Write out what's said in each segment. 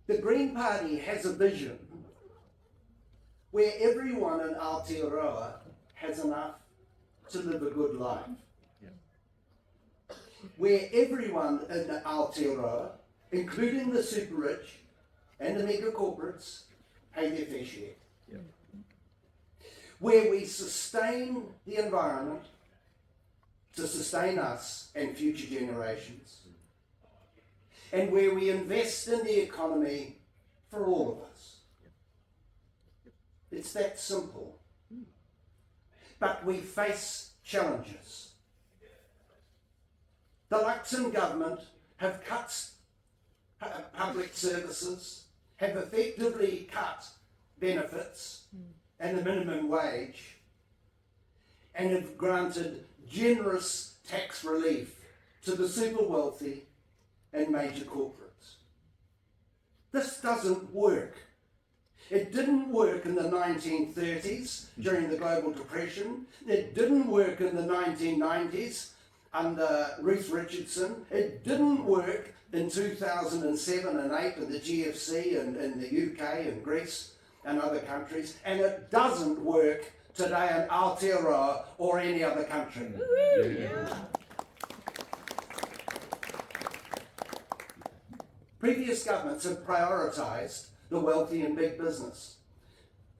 The Green Party has a vision where everyone in Aotearoa has enough to live a good life. Where everyone in Aotearoa, including the super rich and the mega corporates, pay their fair share. Where we sustain the environment to sustain us and future generations. And where we invest in the economy for all of us. It's that simple. But we face challenges. The Luxon government have cut public services, have effectively cut benefits and the minimum wage, and have granted generous tax relief to the super wealthy and major corporates. This doesn't work. It didn't work in the 1930s during the global depression. It didn't work in the 1990s under Ruth Richardson. It didn't work in 2007 and 8 in the GFC and in the UK and Greece and other countries. And it doesn't work today in Aotearoa or any other country. Yeah. Previous governments have prioritised the wealthy and big business,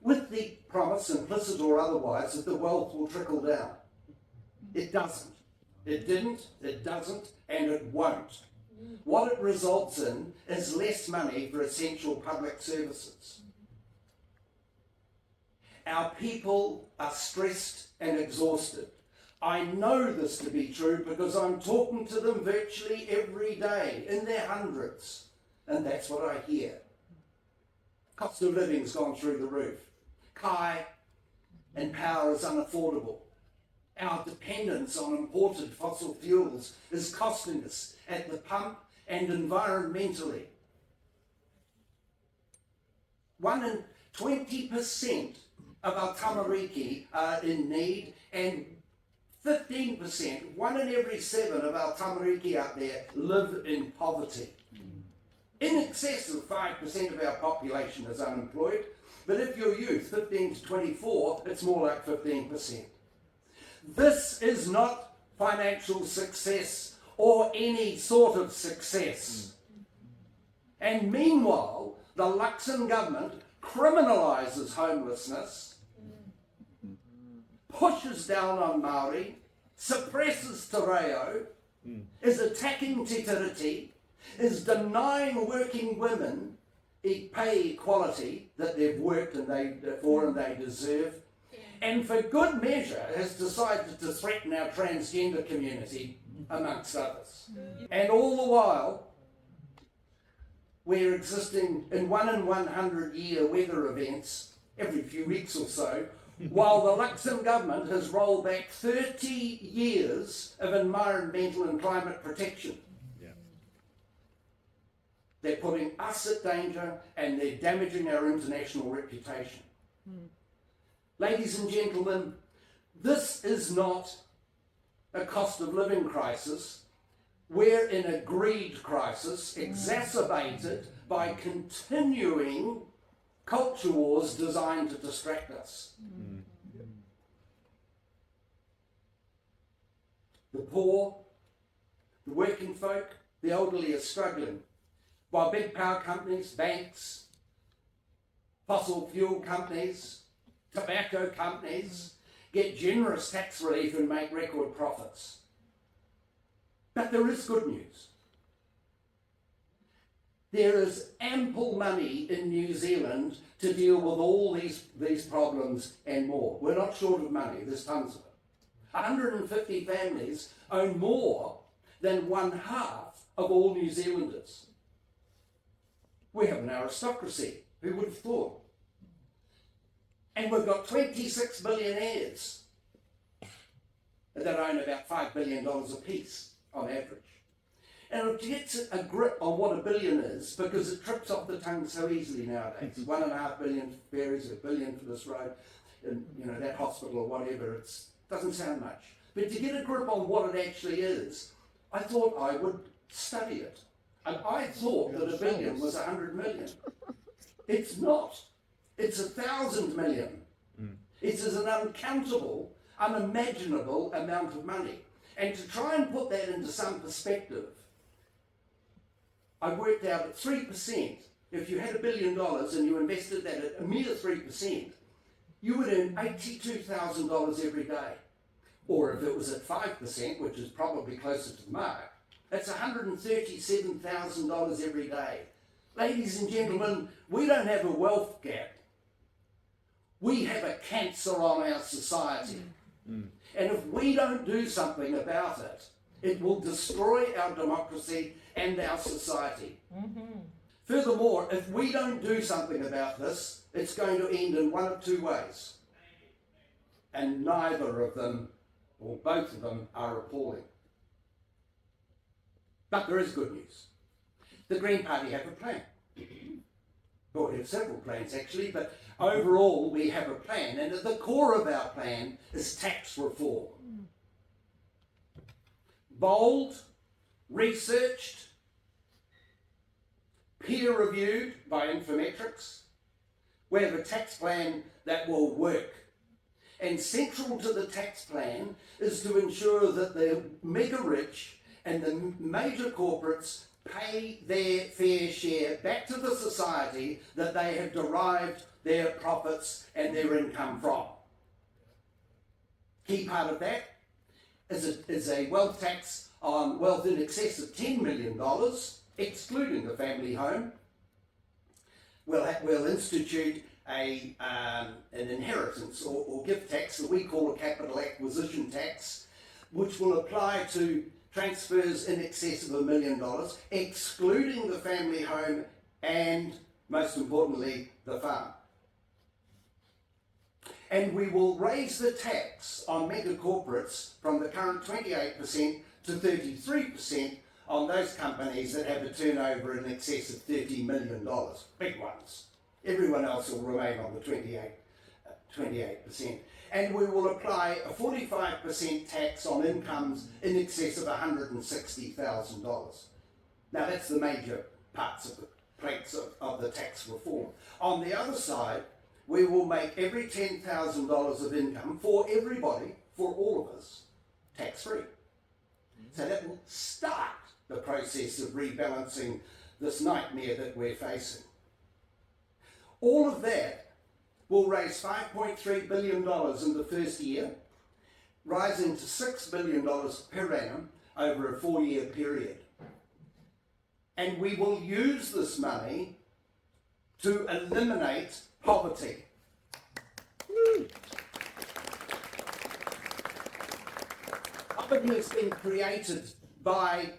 with the promise, implicit or otherwise, that the wealth will trickle down. It doesn't. It didn't, it doesn't, and it won't. What it results in is less money for essential public services. Our people are stressed and exhausted. I know this to be true because I'm talking to them virtually every day, in their hundreds, and that's what I hear. Cost of living's gone through the roof. Kai and power is unaffordable. Our dependence on imported fossil fuels is costing us at the pump and environmentally. 1 in 20% of our tamariki are in need, and 15%, 1 in every 7 of our tamariki out there live in poverty. In excess of 5% of our population is unemployed, but if you're youth, 15 to 24, it's more like 15%. This is not financial success or any sort of success. And meanwhile, the Luxon government criminalises homelessness, pushes down on Māori, suppresses te reo, is attacking te tiriti, is denying working women pay equality that they've worked and they deserve, and for good measure has decided to threaten our transgender community, amongst others. And all the while, we're existing in 1 in 100 year weather events every few weeks or so, while the Luxon government has rolled back 30 years of environmental and climate protection. They're putting us at danger and they're damaging our international reputation. Ladies and gentlemen, this is not a cost of living crisis. We're in a greed crisis exacerbated by continuing culture wars designed to distract us. The poor, the working folk, the elderly are struggling, while big power companies, banks, fossil fuel companies, tobacco companies get generous tax relief and make record profits. But there is good news. There is ample money in New Zealand to deal with all these problems and more. We're not short of money, there's tons of it. 150 families own more than 1/2 of all New Zealanders. We have an aristocracy, who would have thought? And we've got 26 billionaires that own about $5 billion apiece on average. And to get a grip on what a billion is, because it trips off the tongue so easily nowadays. 1.5 billion for ferries, $1 billion for this road, and that hospital or whatever, it doesn't sound much. But to get a grip on what it actually is, I thought I would study it. And I thought that $1 billion was 100 million. It's not. It's 1,000 million. It is an uncountable, unimaginable amount of money. And to try and put that into some perspective, I worked out at 3%, if you had $1 billion and you invested that at a mere 3%, you would earn $82,000 every day. Or if it was at 5%, which is probably closer to the mark, that's $137,000 every day. Ladies and gentlemen, we don't have a wealth gap. We have a cancer on our society. And if we don't do something about it, it will destroy our democracy and our society. Furthermore, if we don't do something about this, it's going to end in one of two ways. And neither of them, or both of them, are appalling. But there is good news. The Green Party have a plan. Well, we have several plans actually, but overall we have a plan, and at the core of our plan is tax reform. Bold, researched, peer-reviewed by Infometrics. We have a tax plan that will work. And central to the tax plan is to ensure that the mega rich and the major corporates pay their fair share back to the society that they have derived their profits and their income from. Key part of that is a wealth tax on wealth in excess of $10 million, excluding the family home. We'll institute an inheritance or gift tax that we call a capital acquisition tax, which will apply to transfers in excess of $1 million, excluding the family home and, most importantly, the farm. And we will raise the tax on mega corporates from the current 28% to 33% on those companies that have a turnover in excess of $30 million, big ones. Everyone else will remain on the 28%. And we will apply a 45% tax on incomes in excess of $160,000. Now that's the major parts of the planks of the tax reform. On the other side, we will make every $10,000 of income for everybody, for all of us, tax-free. So that will start the process of rebalancing this nightmare that we're facing. All of that will raise $5.3 billion in the first year, rising to $6 billion per annum over a 4-year period. And we will use this money to eliminate poverty. Poverty has been created by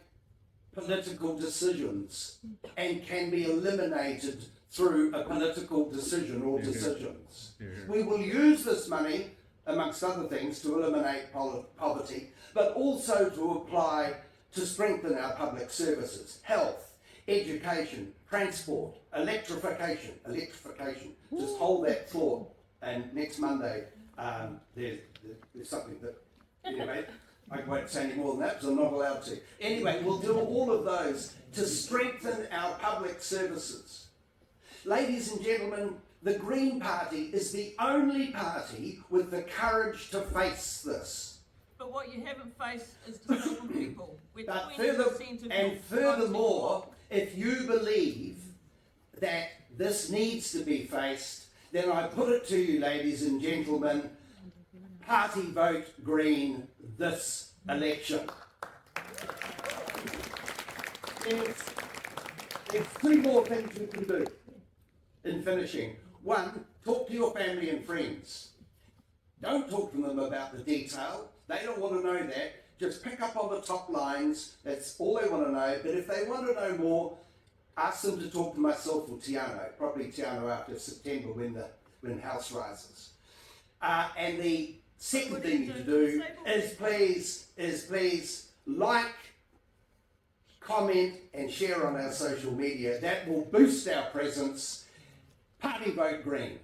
political decisions and can be eliminated through a political decision or decisions. We will use this money, amongst other things, to eliminate poverty, but also to apply to strengthen our public services, health, education, transport, electrification. Just hold that thought, and next Monday there's something that, anyway, I won't say any more than that because I'm not allowed to. Anyway, we'll do all of those to strengthen our public services. Ladies and gentlemen, the Green Party is the only party with the courage to face this. But what you haven't faced is disabled people. But furthermore, if you believe that this needs to be faced, then I put it to you, ladies and gentlemen, party vote Green this election. There's 3 more things you can do in finishing. 1, talk to your family and friends. Don't talk to them about the detail. They don't want to know that. Just pick up on the top lines. That's all they want to know. But if they want to know more, ask them to talk to myself or Tiano. Probably Tiano after September when house rises. And the second thing you need to do is please like, comment and share on our social media. That will boost our presence. Party vote Green.